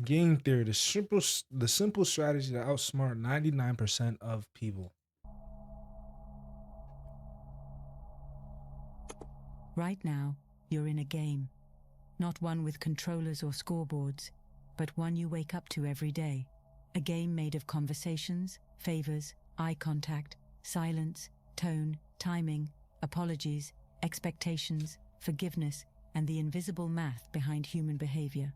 Game theory, the simple strategy to outsmart 99% of people. Right now, you're in a game. Not one with controllers or scoreboards, but one you wake up to every day. A game made of conversations, favors, eye contact, silence, tone, timing, apologies, expectations, forgiveness, and the invisible math behind human behavior.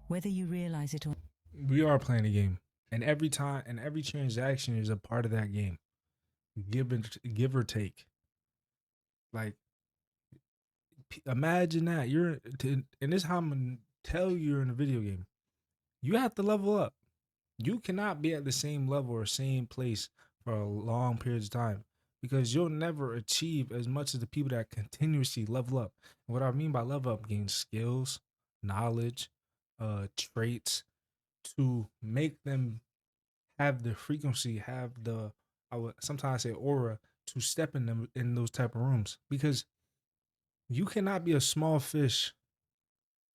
Whether you realize it or We are playing a game, and every time and every transaction is a part of that game. Give or take. Like, imagine that and this is how I'm gonna tell you you're in a video game. You have to level up. You cannot be at the same level or same place for a long period of time because you'll never achieve as much as the people that continuously level up. And what I mean by level up, gain skills, knowledge, traits to make them have the frequency, have the I would sometimes say aura to step in them in those type of rooms because you cannot be a small fish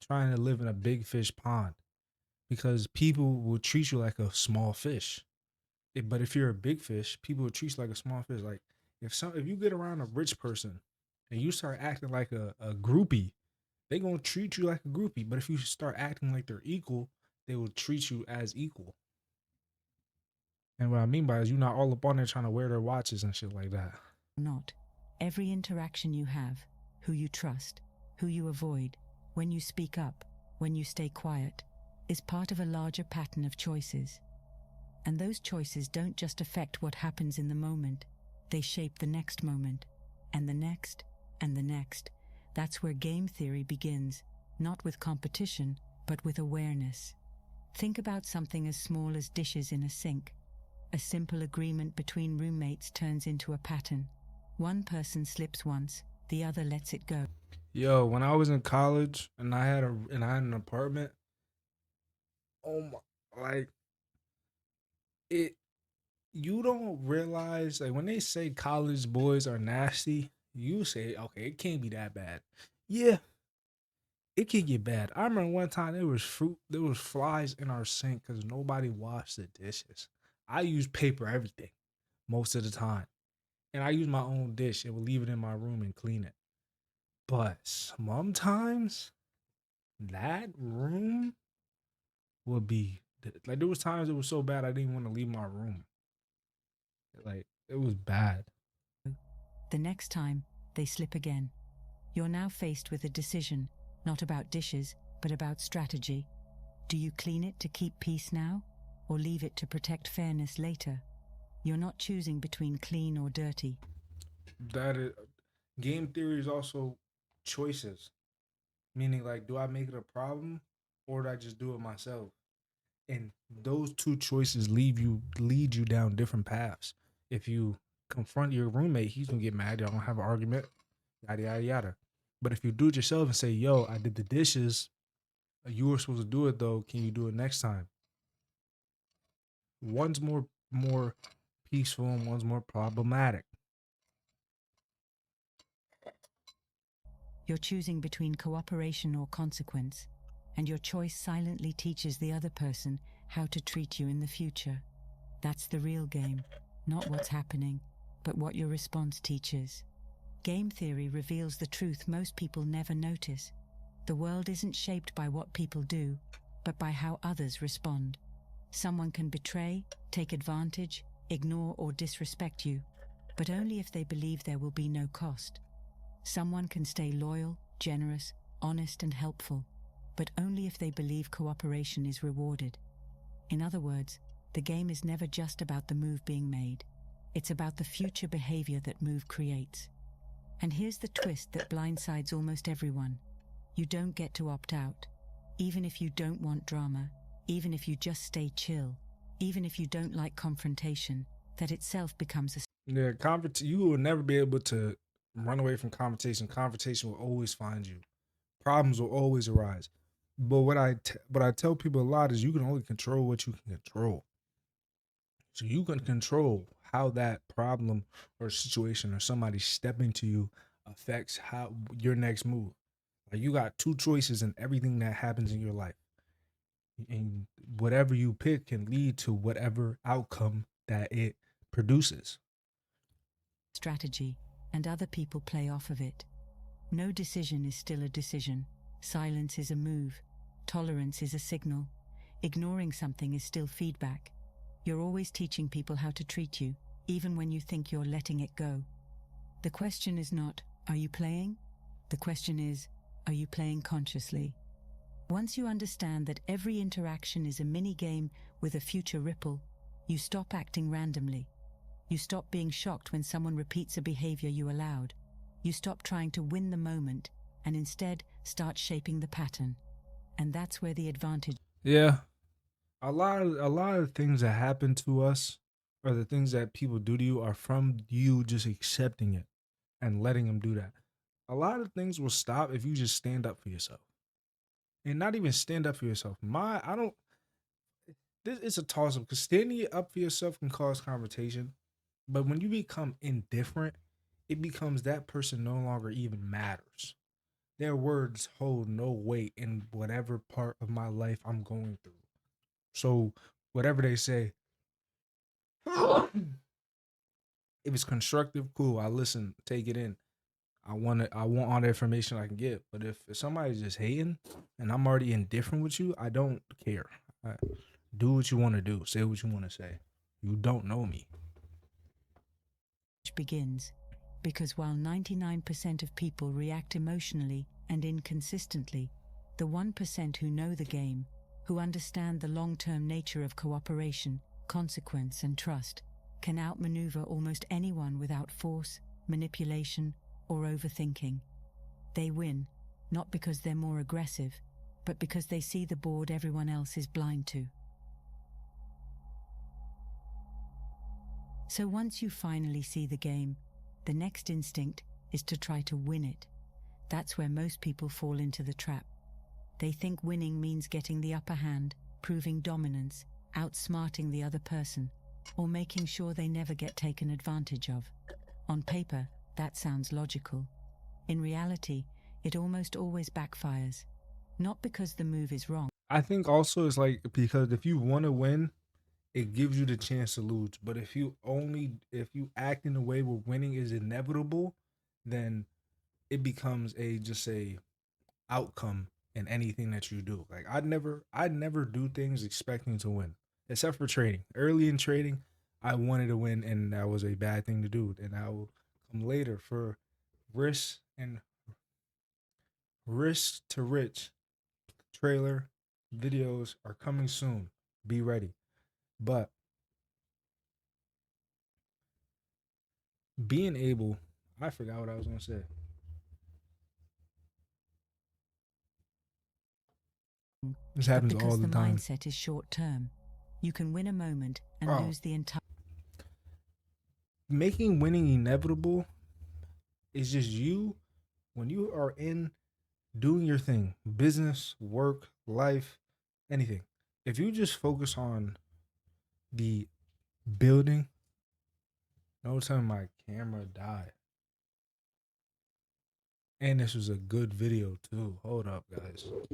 trying to live in a big fish pond because people will treat you like a small fish. But if you're a big fish, people will treat you like a small fish. Like if you get around a rich person and you start acting like a groupie, they gonna treat you like a groupie. But if you start acting like they're equal, they will treat you as equal. And what I mean by is you're not all up on there trying to wear their watches and shit like that. not, every interaction you have, who you trust, who you avoid, when you speak up, when you stay quiet, is part of a larger pattern of choices. And those choices don't just affect what happens in the moment, they shape the next moment, and the next, and the next. That's where game theory begins, not with competition, but with awareness. Think about something as small as dishes in a sink. A simple agreement between roommates turns into a pattern. One person slips once, the other lets it go. Yo, when I was in college and I had an apartment, oh my, like it you don't realize like when they say college boys are nasty, you say, okay, it can't be that bad. Yeah, it can get bad. I remember one time there was flies in our sink because nobody washed the dishes. I use paper everything most of the time. And I use my own dish and would leave it in my room and clean it. But sometimes that room would be like there was times it was so bad I didn't want to leave my room. Like it was bad. The next time, they slip again. You're now faced with a decision, not about dishes, but about strategy. Do you clean it to keep peace now, or leave it to protect fairness later? You're not choosing between clean or dirty. That is, game theory is also choices. Meaning like do I make it a problem or do I just do it myself? And those two choices lead you down different paths. If you confront your roommate, he's gonna get mad. Y'all gonna have an argument, yada yada yada. But if you do it yourself and say, "Yo, I did the dishes. You were supposed to do it though. Can you do it next time?" One's more peaceful and one's more problematic. You're choosing between cooperation or consequence, and your choice silently teaches the other person how to treat you in the future. That's the real game, not what's happening, but what your response teaches. Game theory reveals the truth most people never notice. The world isn't shaped by what people do, but by how others respond. Someone can betray, take advantage, ignore or disrespect you, but only if they believe there will be no cost. Someone can stay loyal, generous, honest and helpful, but only if they believe cooperation is rewarded. In other words, the game is never just about the move being made. It's about the future behavior that move creates. And here's the twist that blindsides almost everyone. You don't get to opt out. Even if you don't want drama, even if you just stay chill, even if you don't like confrontation, that itself becomes a Yeah, you will never be able to run away from confrontation. Confrontation will always find you. Problems will always arise. But what I tell people a lot is you can only control what you can control. So you can control how that problem or situation or somebody stepping to you affects how your next move. Like you got two choices in everything that happens in your life. and whatever you pick can lead to whatever outcome that it produces. Strategy, and other people play off of it. No decision is still a decision. Silence is a move. Tolerance is a signal. Ignoring something is still feedback. You're always teaching people how to treat you, even when you think you're letting it go. The question is not, are you playing? The question is, are you playing consciously? Once you understand that every interaction is a mini game with a future ripple, you stop acting randomly. You stop being shocked when someone repeats a behavior you allowed. You stop trying to win the moment and instead start shaping the pattern. And that's where the advantage. Yeah, a lot of things that happen to us, or the things that people do to you, are from you just accepting it and letting them do that. A lot of things will stop if you just stand up for yourself, and not even stand up for yourself. I don't. This is a toss up because standing up for yourself can cause confrontation, but when you become indifferent, it becomes that person no longer even matters. Their words hold no weight in whatever part of my life I'm going through. So whatever they say, if it's constructive, cool. I listen, take it in. I want it. I want all the information I can get. But if somebody's just hating and I'm already indifferent with you, I don't care. I, do what you want to do. Say what you want to say. You don't know me. begins, because while 99% of people react emotionally and inconsistently, the 1% who know the game, who understand the long-term nature of cooperation, consequence, and trust, can outmaneuver almost anyone without force, manipulation, or overthinking. They win, not because they're more aggressive, but because they see the board everyone else is blind to. So once you finally see the game, the next instinct is to try to win it. That's where most people fall into the trap. They think winning means getting the upper hand, proving dominance, outsmarting the other person, or making sure they never get taken advantage of. On paper, that sounds logical. In reality, it almost always backfires. Not because the move is wrong. I think also it's like, because if you want to win, it gives you the chance to lose. But if you act in a way where winning is inevitable, then it becomes a just a outcome in anything that you do. Like I'd never do things expecting to win, except for trading. Early in trading, I wanted to win, and that was a bad thing to do. And I will come later for risk and risk to rich trailer videos are coming soon. Be ready. But being able, I forgot what I was gonna say. This But happens all because the the time. mindset is short term, you can win a moment and Oh, lose the entire. making winning inevitable is just you when you are in doing your thing, business, work, life, anything. If you just focus on the building, no time my camera died. And this was a good video too. Hold up, guys. This is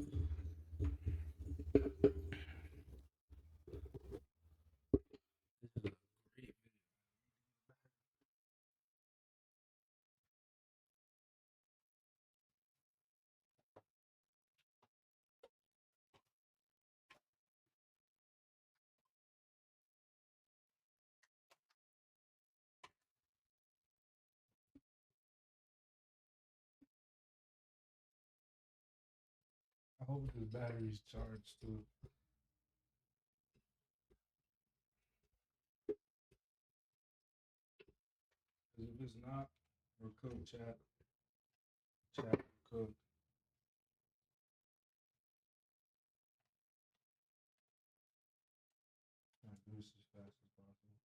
a great I hope the battery's charged too. Because if it's not, we're cooked, chat. Chat, we're cooked. Trying to do this as fast as possible.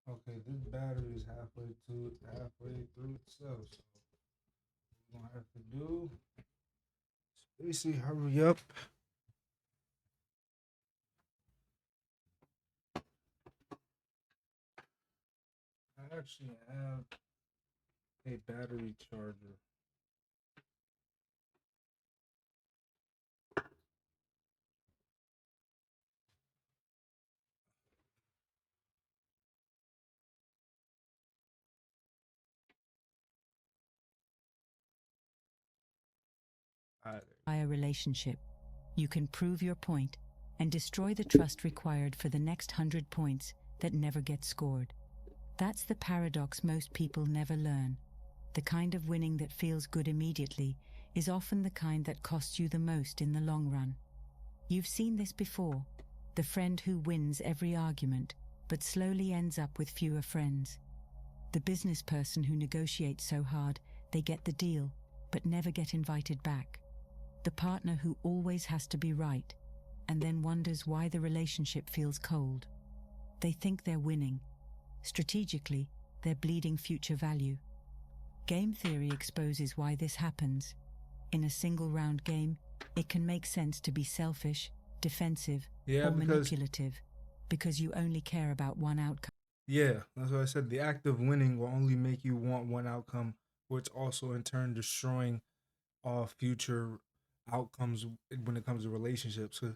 Okay, this battery is halfway through itself. So what we're gonna have to do is basically hurry up. I actually have a battery charger. Alright. By a relationship, you can prove your point and destroy the trust required for the next 100 points that never get scored. That's the paradox most people never learn. The kind of winning that feels good immediately is often the kind that costs you the most in the long run. You've seen this before. The friend who wins every argument, but slowly ends up with fewer friends. The business person who negotiates so hard they get the deal, but never get invited back. The partner who always has to be right, and then wonders why the relationship feels cold. They think they're winning. Strategically, they're bleeding future value. Game theory exposes why this happens. In a single round game, it can make sense to be selfish, defensive, Yeah, or because manipulative, because you only care about one outcome. yeah, that's what I said. The act of winning will only make you want one outcome, which also in turn destroying all future outcomes when it comes to relationships. So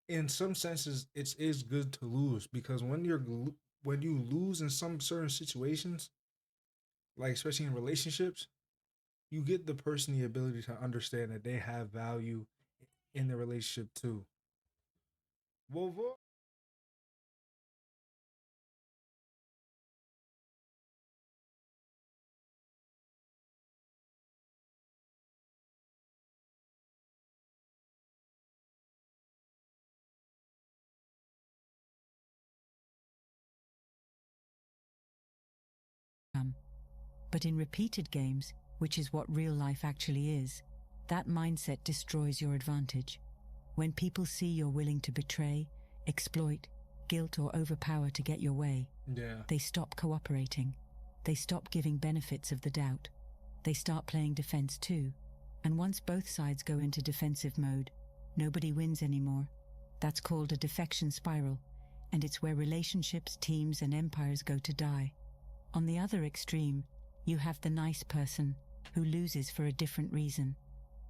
in some senses, it is good to lose because when you lose in some certain situations, like especially in relationships, you get the person the ability to understand that they have value in the relationship too. Well, But in repeated games, which is what real life actually is, that mindset destroys your advantage. When people see you're willing to betray, exploit, guilt, or overpower to get your way, yeah, they stop cooperating. They stop giving benefits of the doubt. They start playing defense too. And once both sides go into defensive mode, nobody wins anymore. That's called a defection spiral, and it's where relationships, teams, and empires go to die. On the other extreme, you have the nice person who loses for a different reason.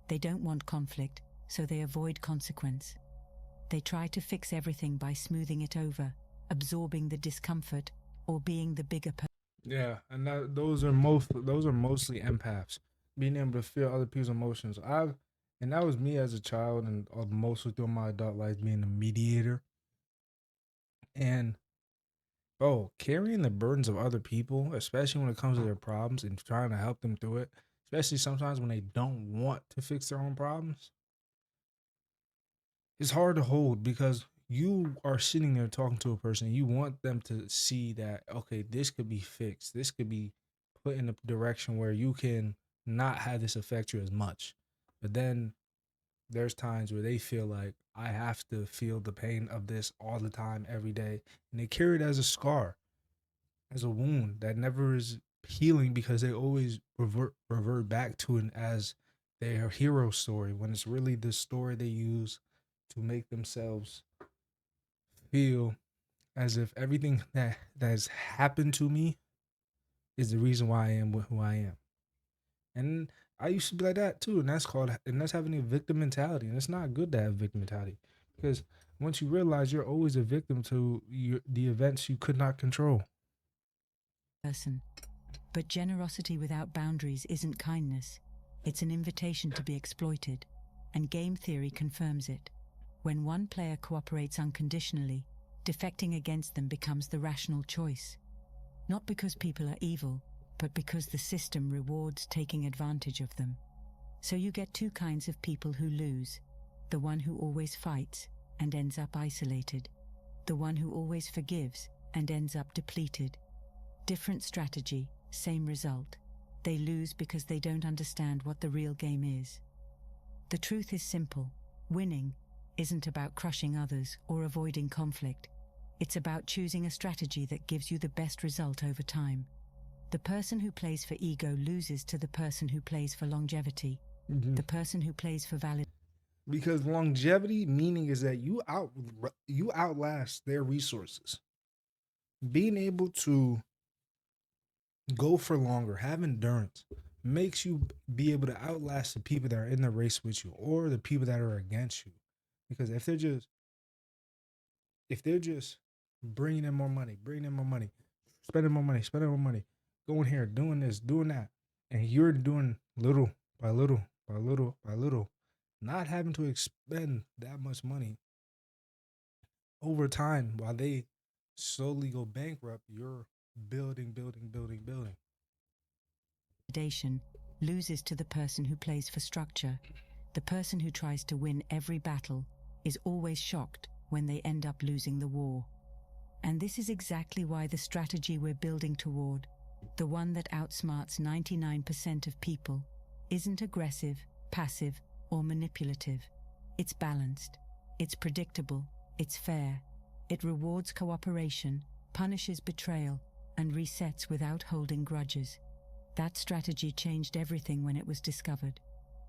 They don't want conflict, so they avoid consequence. They try to fix everything by smoothing it over, absorbing the discomfort, or being the bigger person. yeah, and those are mostly empaths, being able to feel other people's emotions. And that was me as a child, and mostly through my adult life, being a mediator. And bro, carrying the burdens of other people, especially when it comes to their problems and trying to help them through it, especially sometimes when they don't want to fix their own problems, it's hard to hold because you are sitting there talking to a person. You want them to see that, okay, this could be fixed. This could be put in a direction where you can not have this affect you as much. But then there's times where they feel like I have to feel the pain of this all the time, every day. And they carry it as a scar, as a wound that never is healing because they always revert back to it as their hero story when it's really the story they use to make themselves feel as if everything that has happened to me is the reason why I am who I am. And I used to be like that too, and that's having a victim mentality, and it's not good to have victim mentality because once you realize you're always a victim to the events you could not control. But generosity without boundaries isn't kindness. It's an invitation to be exploited, and game theory confirms it. When one player cooperates unconditionally, defecting against them becomes the rational choice. Not because people are evil, but because the system rewards taking advantage of them. So you get two kinds of people who lose: the one who always fights and ends up isolated, the one who always forgives and ends up depleted. Different strategy, same result. They lose because they don't understand what the real game is. The truth is simple. Winning isn't about crushing others or avoiding conflict. It's about choosing a strategy that gives you the best result over time. The person who plays for ego loses to the person who plays for longevity. Mhm. The person who plays for valid Because longevity meaning is that you outlast their resources. Being able to go for longer, have endurance, makes you be able to outlast the people that are in the race with you or the people that are against you. Because if they're just bringing in more money, spending more money, going here, doing this, doing that, and you're doing little by little by little by little, not having to expend that much money over time while they slowly go bankrupt, you're building, building, building, building. validation loses to the person who plays for structure. The person who tries to win every battle is always shocked when they end up losing the war. And this is exactly why the strategy we're building toward, the one that outsmarts 99% of people, isn't aggressive, passive, or manipulative. It's balanced, it's predictable, it's fair. It rewards cooperation, punishes betrayal, and resets without holding grudges. That strategy changed everything when it was discovered.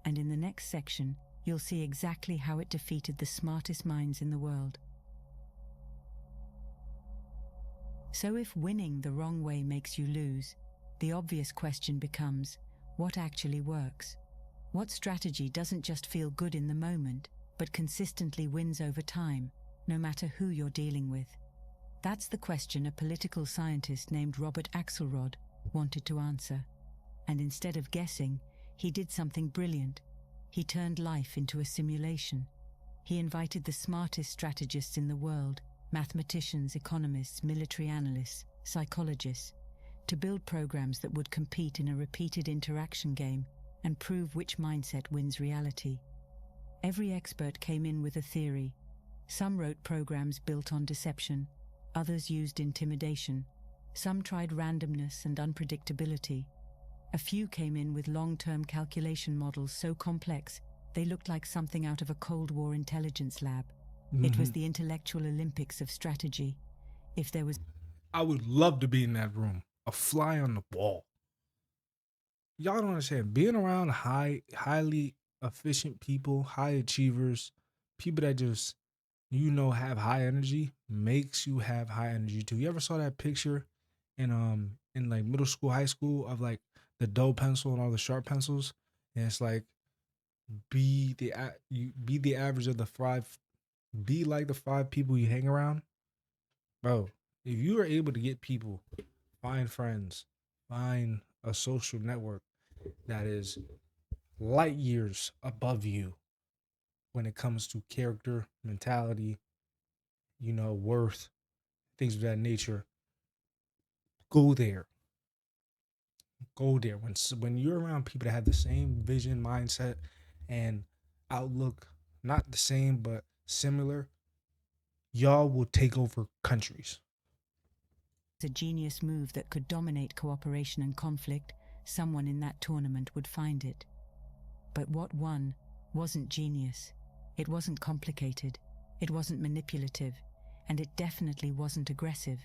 And in the next section, you'll see exactly how it defeated the smartest minds in the world. So if winning the wrong way makes you lose, the obvious question becomes, what actually works? What strategy doesn't just feel good in the moment, but consistently wins over time, no matter who you're dealing with? That's the question a political scientist named Robert Axelrod wanted to answer. And instead of guessing, he did something brilliant. He turned life into a simulation. He invited the smartest strategists in the world, mathematicians, economists, military analysts, psychologists, to build programs that would compete in a repeated interaction game and prove which mindset wins reality. Every expert came in with a theory. Some wrote programs built on deception, others used intimidation, some tried randomness and unpredictability. A few came in with long-term calculation models so complex they looked like something out of a Cold War intelligence lab. It was the intellectual Olympics of strategy. If there was I would love to be in that room, a fly on the wall. Y'all don't understand. Being around highly efficient people, high achievers, people that just have high energy, makes you have high energy too. You ever saw that picture in like middle school, high school of like the dull pencil and all the sharp pencils, and it's like you be the average of the five, be like the five people you hang around, bro. If you are able to get people, find friends, find a social network that is light years above you when it comes to character, mentality, worth, things of that nature. Go there. Go there. When you're around people that have the same vision, mindset, and outlook, not the same but similar, y'all will take over countries. a genius move that could dominate cooperation and conflict, someone in that tournament would find it. But what won wasn't genius. It wasn't complicated. It wasn't manipulative. And it definitely wasn't aggressive.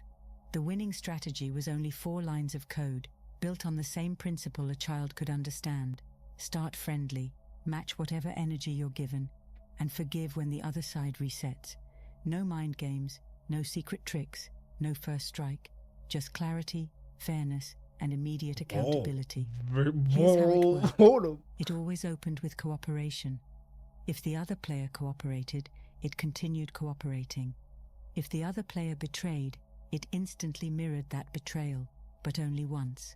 The winning strategy was only 4 lines of code, built on the same principle a child could understand. Start friendly, match whatever energy you're given, and forgive when the other side resets. No mind games, no secret tricks, no first strike, just clarity, fairness, and immediate accountability. Here's how it worked. Hold up. It always opened with cooperation. If the other player cooperated, it continued cooperating. If the other player betrayed, it instantly mirrored that betrayal, but only once.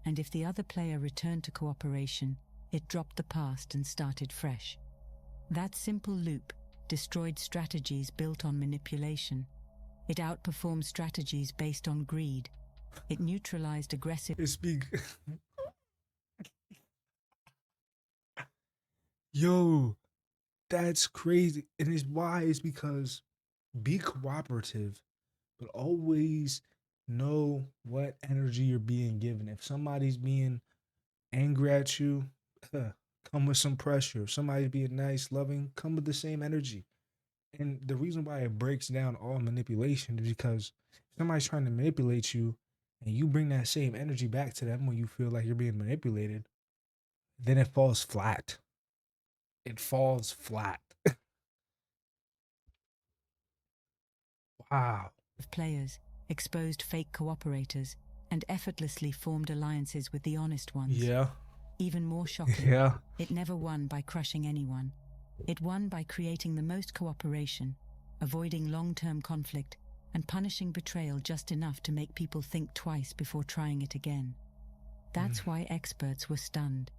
And if the other player returned to cooperation, it dropped the past and started fresh. That simple loop destroyed strategies built on manipulation. It outperformed strategies based on greed. It neutralized aggressive. It's big. Yo, that's crazy. And it's why it's because be cooperative, but always know what energy you're being given. If somebody's being angry at you, come with some pressure. If somebody's being nice, loving, come with the same energy. And the reason why it breaks down all manipulation is because if somebody's trying to manipulate you and you bring that same energy back to them when you feel like you're being manipulated, then it falls flat. It falls flat. Wow. Of players, exposed fake cooperators, and effortlessly formed alliances with the honest ones. Yeah. Even more shocking, Yeah. it never won by crushing anyone. It won by creating the most cooperation, avoiding long-term conflict, and punishing betrayal just enough to make people think twice before trying it again. That's why experts were stunned.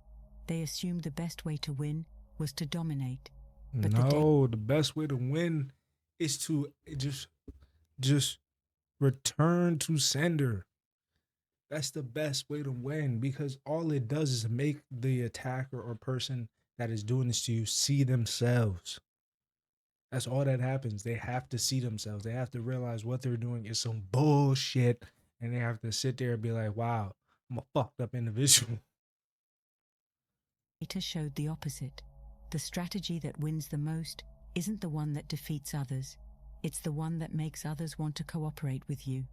They assumed the best way to win was to dominate. But No, the best way to win is to just return to sender. That's the best way to win because all it does is make the attacker or person that is doing this to you see themselves. That's all that happens. They have to see themselves. They have to realize what they're doing is some bullshit. And they have to sit there and be like, wow, I'm a fucked up individual. data showed the opposite. The strategy that wins the most isn't the one that defeats others. It's the one that makes others want to cooperate with you.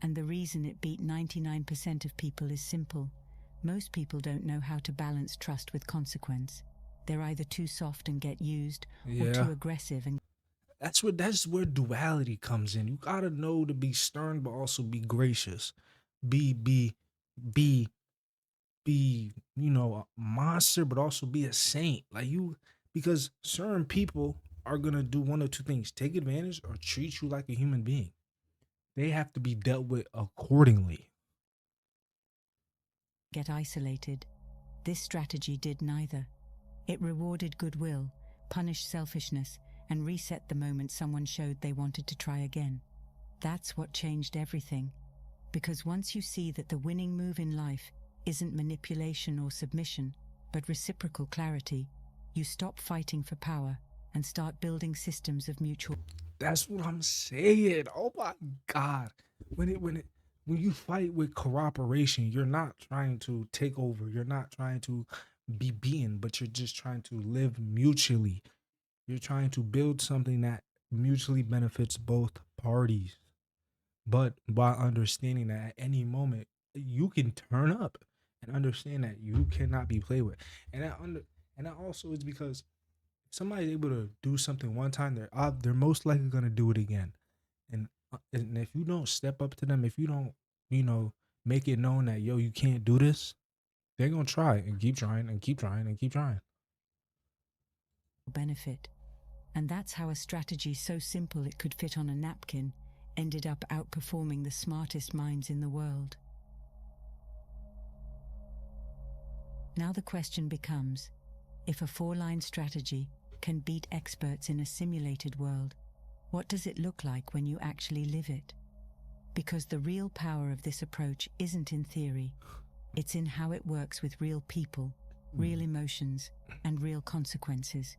And the reason it beat 99% of people is simple. Most people don't know how to balance trust with consequence. They're either too soft and get used, or Yeah. too aggressive and That's where duality comes in. You gotta know to be stern but also be gracious. Be be you know, a monster but also be a saint. Like you because certain people are gonna do one of two things: take advantage or treat you like a human being. They have to be dealt with accordingly. get isolated. This strategy did neither. It rewarded goodwill, punished selfishness, and reset the moment someone showed they wanted to try again. That's what changed everything. Because once you see that the winning move in life isn't manipulation or submission, but reciprocal clarity, you stop fighting for power and start building systems of mutual. That's what I'm saying. Oh my god. When you fight with cooperation, you're not trying to take over. You're not trying to be beaten, but you're just trying to live mutually. You're trying to build something that mutually benefits both parties. But by understanding that at any moment you can turn up and understand that you cannot be played with. And that also is because somebody's able to do something one time, they're most likely gonna do it again. And if you don't step up to them, if you don't, you know, make it known that yo, you can't do this, they're gonna try and keep trying and keep trying and keep trying. benefit. And that's how a strategy so simple it could fit on a napkin ended up outperforming the smartest minds in the world. Now the question becomes, if a four-line strategy can beat experts in a simulated world, what does it look like when you actually live it? Because the real power of this approach isn't in theory, it's in how it works with real people, real emotions, and real consequences.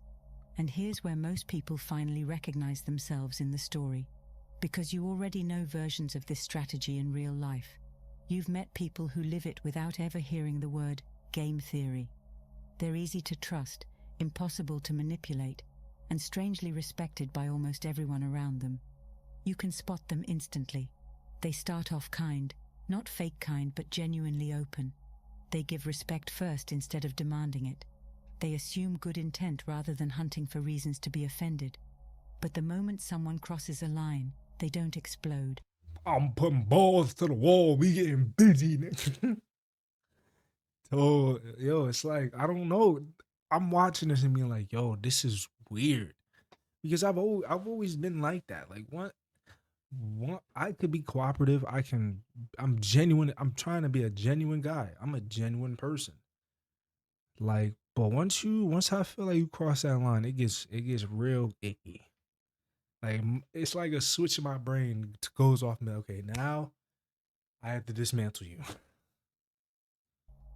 And here's where most people finally recognize themselves in the story. Because you already know versions of this strategy in real life. You've met people who live it without ever hearing the word game theory. They're easy to trust, impossible to manipulate, and strangely respected by almost everyone around them. You can spot them instantly. They start off kind, not fake kind but genuinely open. They give respect first instead of demanding it. They assume good intent rather than hunting for reasons to be offended. But the moment someone crosses a line, they don't explode. I'm putting balls to the wall. We getting busy, nigga. So yo, it's like I don't know. I'm watching this and being like, yo, this is weird because I've always been like that. Like what I could be cooperative. I'm genuine. I'm trying to be a genuine guy. I'm a genuine person. Like, but once I feel like you cross that line, it gets real icky. Like it's like a switch in my brain goes off. And be like, okay, now I have to dismantle you.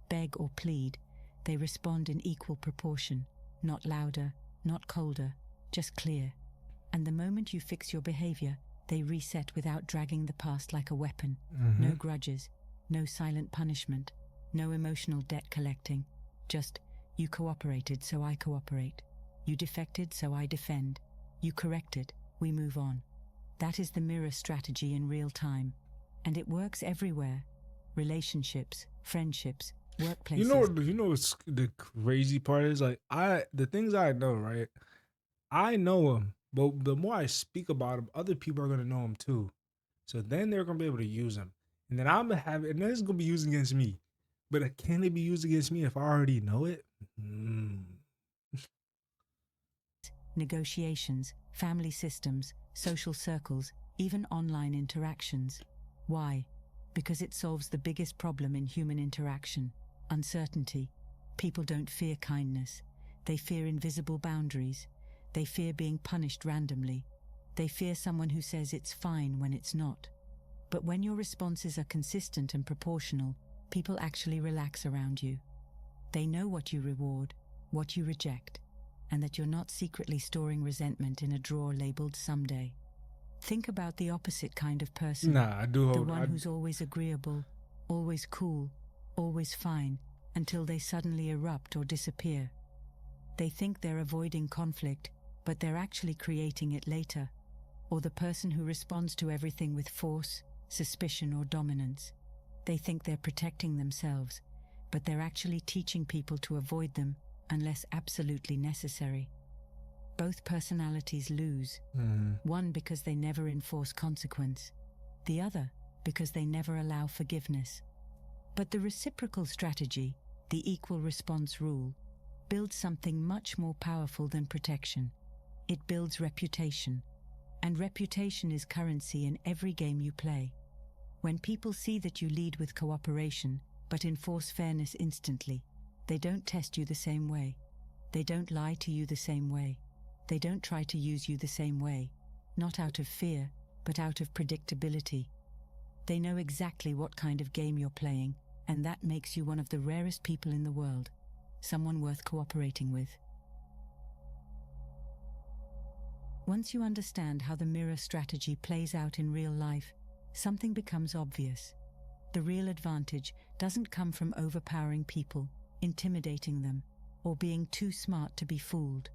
Beg or plead, they respond in equal proportion, not louder, not colder, just clear. And the moment you fix your behavior, they reset without dragging the past like a weapon. No grudges, no silent punishment, no emotional debt collecting. Just, you cooperated, so I cooperate. You defected, so I defend. You correct it, we move on. That is the mirror strategy in real time. And it works everywhere. Relationships, friendships, workplaces. You know what's the crazy part is, like, the things I know, right? I know them, but the more I speak about them, other people are gonna know them too. So then they're gonna be able to use them, and then I'm gonna have it, and then it's gonna be used against me. But can it be used against me if I already know it? Mm. Negotiations, family systems, social circles, even online interactions. Why? Because it solves the biggest problem in human interaction: uncertainty. People don't fear kindness. They fear invisible boundaries. They fear being punished randomly. They fear someone who says it's fine when it's not. But when your responses are consistent and proportional, people actually relax around you. They know what you reward, what you reject, and that you're not secretly storing resentment in a drawer labeled someday. Think about the opposite kind of person. Nah, I do The hold. one who's always agreeable, always cool, always fine, until they suddenly erupt or disappear. They think they're avoiding conflict, but they're actually creating it later. Or the person who responds to everything with force, suspicion, or dominance. They think they're protecting themselves, but they're actually teaching people to avoid them unless absolutely necessary. Both personalities lose. One because they never enforce consequence, the other because they never allow forgiveness. But the reciprocal strategy, the equal response rule, builds something much more powerful than protection. It builds reputation. And reputation is currency in every game you play. When people see that you lead with cooperation, but enforce fairness instantly, they don't test you the same way. They don't lie to you the same way. They don't try to use you the same way, not out of fear, but out of predictability. They know exactly what kind of game you're playing, and that makes you one of the rarest people in the world, someone worth cooperating with. Once you understand how the mirror strategy plays out in real life, something becomes obvious. The real advantage doesn't come from overpowering people, intimidating them, or being too smart to be fooled.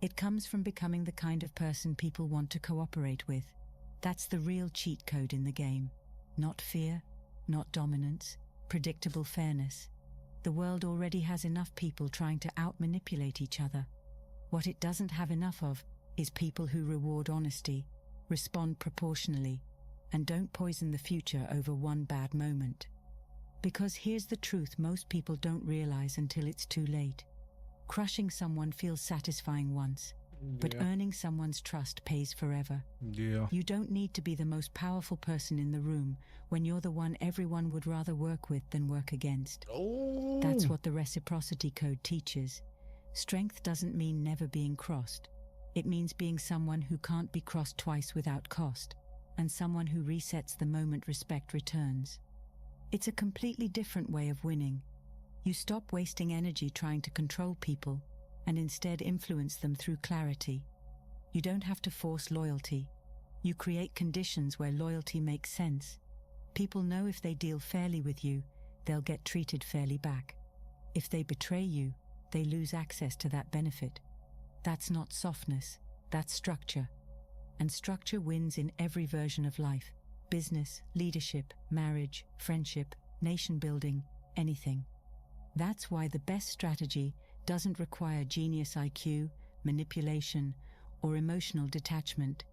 It comes from becoming the kind of person people want to cooperate with. That's the real cheat code in the game. Not fear, not dominance, predictable fairness. The world already has enough people trying to out-manipulate each other. What it doesn't have enough of is people who reward honesty, respond proportionally, and don't poison the future over one bad moment. Because here's the truth most people don't realize until it's too late. Crushing someone feels satisfying once, but earning someone's trust pays forever. Yeah. You don't need to be the most powerful person in the room when you're the one everyone would rather work with than work against. Oh. That's what the reciprocity code teaches. Strength doesn't mean never being crossed. It means being someone who can't be crossed twice without cost, and someone who resets the moment respect returns. It's a completely different way of winning. You stop wasting energy trying to control people, and instead influence them through clarity. You don't have to force loyalty. You create conditions where loyalty makes sense. People know if they deal fairly with you, they'll get treated fairly back. If they betray you, they lose access to that benefit. That's not softness, that's structure. And structure wins in every version of life: business, leadership, marriage, friendship, nation building, anything. That's why the best strategy doesn't require genius IQ, manipulation, or emotional detachment.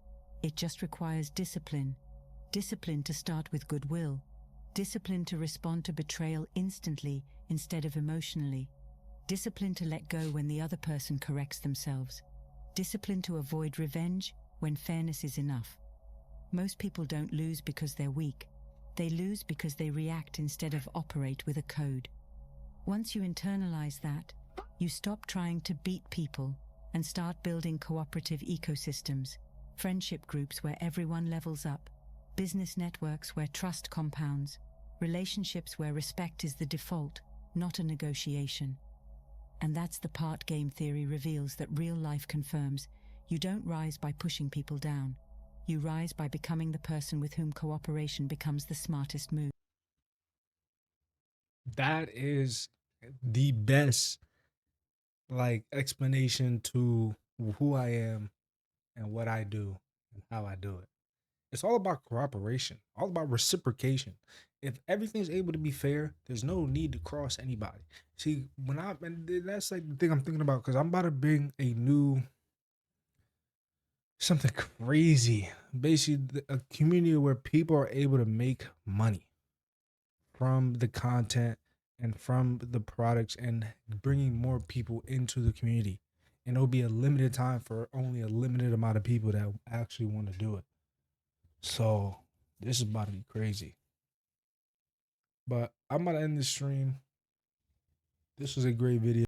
It just requires discipline. Discipline to start with goodwill. Discipline to respond to betrayal instantly instead of emotionally. Discipline to let go when the other person corrects themselves. Discipline to avoid revenge when fairness is enough. Most people don't lose because they're weak. They lose because they react instead of operate with a code. Once you internalize that, you stop trying to beat people and start building cooperative ecosystems, friendship groups where everyone levels up, business networks where trust compounds, relationships where respect is the default, not a negotiation. And that's the part game theory reveals that real life confirms: you don't rise by pushing people down. You rise by becoming the person with whom cooperation becomes the smartest move. That is the best, like, explanation to who I am and what I do and how I do it. It's all about cooperation, all about reciprocation. If everything's able to be fair, there's no need to cross anybody. See, and that's like the thing I'm thinking about because I'm about to bring a new something crazy. Basically, a community where people are able to make money from the content and from the products and bringing more people into the community. And it'll be a limited time for only a limited amount of people that actually want to do it. So this is about to be crazy. But I'm about to end this stream. This was a great video.